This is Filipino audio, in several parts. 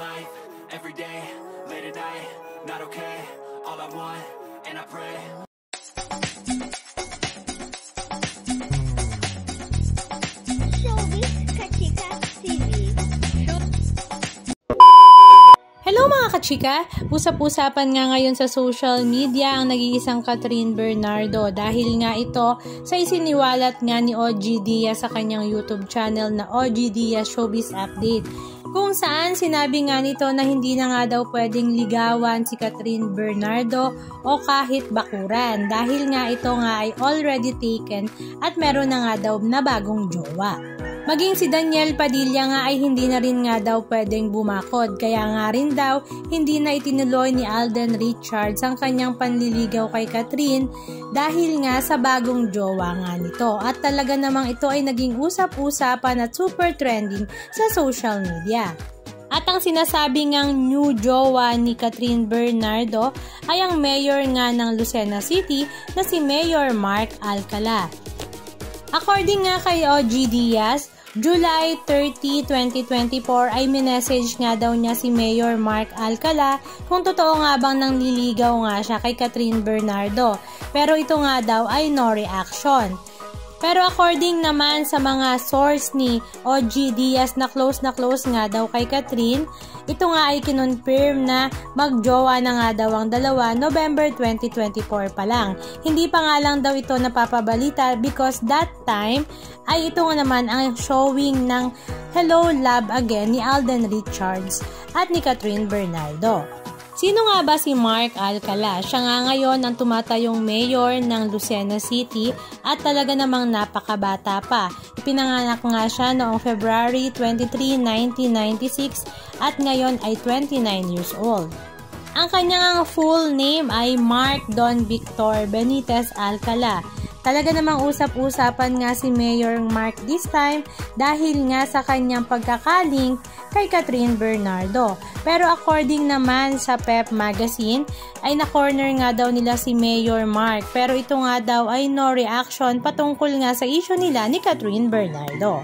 life, every day, late at night, not okay. All I want, and I pray. Hello mga kachika! Usap-usapan nga ngayon sa social media ang nag-iisang Catherine Bernardo dahil nga ito sa isiniwalat nga ni OG Diaz sa kanyang YouTube channel na OG Diaz Showbiz Update, kung saan sinabi nga nito na hindi na nga daw pwedeng ligawan si Catherine Bernardo o kahit bakuran dahil nga ito nga ay already taken at meron na nga daw na bagong jowa. Maging si Daniel Padilla nga ay hindi na rin nga daw pwedeng bumakod, kaya nga rin daw hindi na itinuloy ni Alden Richards ang kanyang panliligaw kay Catherine dahil nga sa bagong jowa nga nito, at talaga namang ito ay naging usap-usapan at super trending sa social media. At ang sinasabi ngang new jowa ni Catherine Bernardo ay ang mayor nga ng Lucena City na si Mayor Mark Alcala. According nga kay OG Diaz, July 30, 2024 ay minessage nga daw niya si Mayor Mark Alcala kung totoo nga bang nangliligaw nga siya kay Catherine Bernardo, pero ito nga daw ay no reaction. Pero according naman sa mga source ni OG Diaz na close nga daw kay Catherine, ito nga ay kinonfirm na magjowa na nga daw ang dalawa November 2024 pa lang. Hindi pa nga lang daw ito napapabalita because that time ay ito nga naman ang showing ng Hello Love Again ni Alden Richards at ni Catherine Bernardo. Sino nga ba si Mark Alcala? Siya nga ngayon ang tumatayong mayor ng Lucena City at talaga namang napakabata pa. Ipinanganak nga siya noong February 23, 1996 at ngayon ay 29 years old. Ang kanyang full name ay Mark Don Victor Benitez Alcala. Talaga namang usap-usapan nga si Mayor Mark this time dahil nga sa kanyang pagkakaling kay Catherine Bernardo. Pero according naman sa Pep Magazine, ay na-corner nga daw nila si Mayor Mark. Pero ito nga daw ay no reaction patungkol nga sa issue nila ni Catherine Bernardo.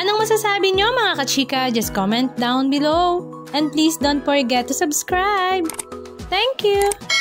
Anong masasabi nyo mga kachika? Just comment down below. And please don't forget to subscribe. Thank you!